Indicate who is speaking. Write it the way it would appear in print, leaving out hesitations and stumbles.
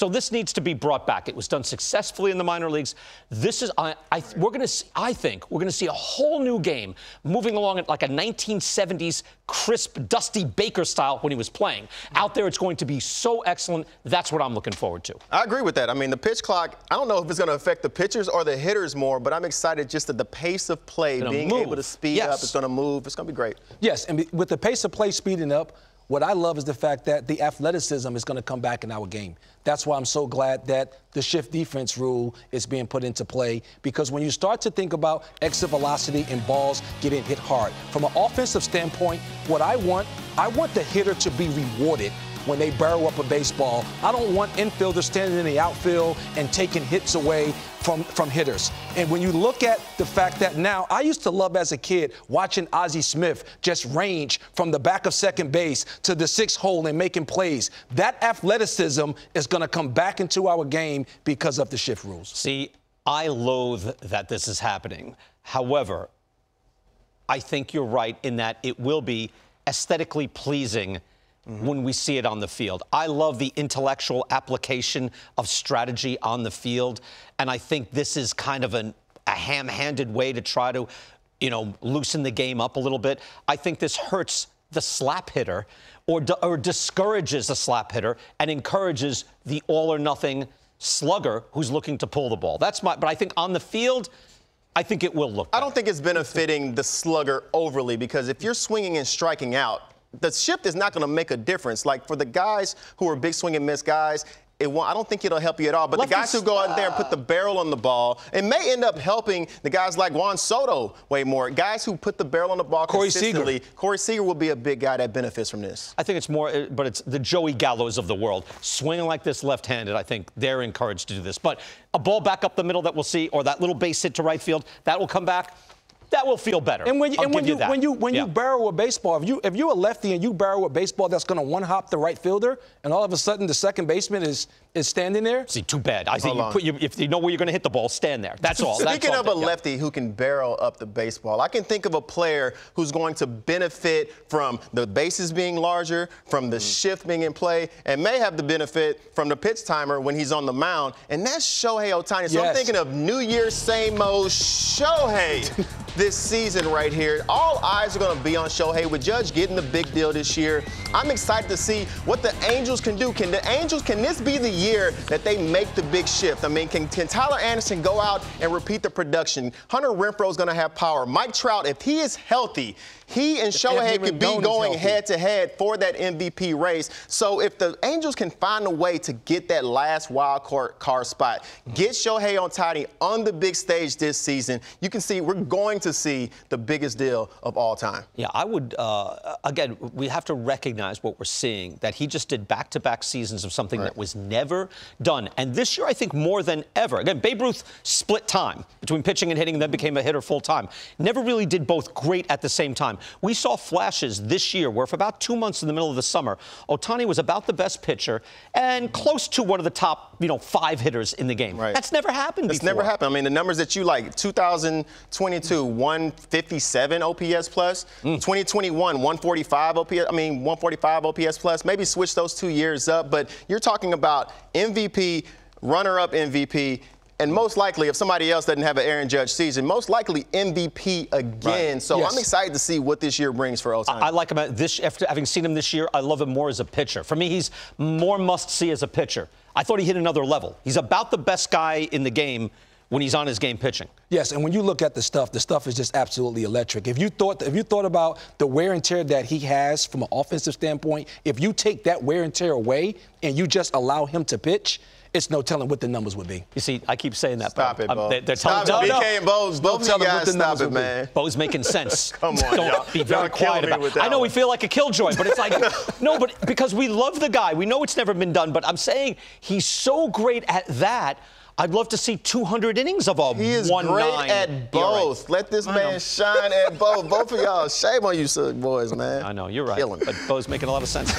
Speaker 1: So this needs to be brought back. It was done successfully in the minor leagues. This is, I think we're going to see a whole new game moving along at like a 1970s crisp, Dusty Baker style when he was playing. Out there, it's going to be so excellent. That's what I'm looking forward to.
Speaker 2: I agree with that. I mean, the pitch clock, I don't know if it's going to affect the pitchers or the hitters more, but I'm excited just at the pace of play, being able to speed up. It's going to move. It's going to be great.
Speaker 3: Yes, and with the pace of play speeding up, what I love is the fact that the athleticism is going to come back in our game. That's why I'm so glad that the shift defense rule is being put into play, because when you start to think about exit velocity and balls getting hit hard, from an offensive standpoint, what I want the hitter to be rewarded when they barrel up a baseball. I don't want infielders standing in the outfield and taking hits away from hitters. And when you look at the fact that now, I used to love as a kid watching Ozzie Smith just range from the back of second base to the sixth hole and making plays. That athleticism is going to come back into our game because of the shift rules.
Speaker 1: See, I loathe that this is happening. However, I think you're right in that it will be aesthetically pleasing when we see it on the field. I love the intellectual application of strategy on the field, and I think this is kind of a ham-handed way to try to, loosen the game up a little bit. I think this hurts the slap hitter or discourages the slap hitter and encourages the all-or-nothing slugger who's looking to pull the ball. But I think on the field, I think it will look better.
Speaker 2: I don't think it's benefiting the slugger overly, because if you're swinging and striking out, the shift is not going to make a difference. Like for the guys who are big swing and miss guys, I don't think it'll help you at all. But the guys who go out there and put the barrel on the ball, it may end up helping the guys like Juan Soto way more. Guys who put the barrel on the ball consistently. Corey Seager will be a big guy that benefits from this.
Speaker 1: I think it's more, but it's the Joey Gallos of the world. Swinging like this left-handed, I think they're encouraged to do this. But a ball back up the middle that we'll see, or that little base hit to right field, that will come back. That will feel better.
Speaker 3: And when you barrel a baseball, if you're a lefty and you barrel a baseball that's going to one-hop the right fielder, and all of a sudden the second baseman is standing there.
Speaker 1: See, too bad. I think if you know where you're going to hit the ball, stand there. That's all.
Speaker 2: Speaking of a lefty who can barrel up the baseball, I can think of a player who's going to benefit from the bases being larger, from the shift being in play, and may have the benefit from the pitch timer when he's on the mound, and that's Shohei Ohtani. So I'm thinking of New Year's same old Shohei. This season right here. All eyes are going to be on Shohei, with Judge getting the big deal this year. I'm excited to see what the Angels can do. Can this be the year that they make the big shift? I mean, can Tyler Anderson go out and repeat the production? Hunter Renfroe is going to have power. Mike Trout, if he is healthy, he and Shohei could be going head-to-head for that MVP race. So if the Angels can find a way to get that last wild card spot, get Shohei Ohtani on the big stage this season, you can see we're going to see the biggest deal of all time.
Speaker 1: Yeah, I would, again, we have to recognize what we're seeing, that he just did back-to-back seasons of something that was never done. And this year, I think more than ever. Again, Babe Ruth split time between pitching and hitting and then became a hitter full-time. Never really did both great at the same time. We saw flashes this year where for about 2 months in the middle of the summer, Ohtani was about the best pitcher and close to one of the top, 5 hitters in the game. That's never happened before.
Speaker 2: It's never happened. I mean, the numbers that you like, 2022, 157 OPS plus, 2021, 145 OPS, 145 OPS plus. Maybe switch those 2 years up, but you're talking about MVP, runner-up MVP, and most likely, if somebody else doesn't have an Aaron Judge season, most likely MVP again. So I'm excited to see what this year brings for Ohtani.
Speaker 1: I like him after having seen him this year. I love him more as a pitcher. For me, he's more must-see as a pitcher. I thought he hit another level. He's about the best guy in the game when he's on his game pitching.
Speaker 3: Yes, and when you look at the stuff is just absolutely electric. If you thought about the wear and tear that he has from an offensive standpoint, if you take that wear and tear away and you just allow him to pitch, it's no telling what the numbers would be.
Speaker 1: You see, I keep saying that.
Speaker 2: Stop it, Bo.
Speaker 1: They're
Speaker 2: stop
Speaker 1: telling
Speaker 2: it, BK and Bo's. Both of you guys, stop it, man.
Speaker 1: Bo's making sense.
Speaker 2: Come on,
Speaker 1: Don't be very quiet about it. I know we feel like a killjoy, but it's like, no, but because we love the guy. We know it's never been done, but I'm saying he's so great at that. I'd love to see 200 innings of a 1-9.
Speaker 2: He is great at both. Let this man shine at both. Both of y'all. Shame on you, boys, man.
Speaker 1: I know, you're right. But Bo's making a lot of sense.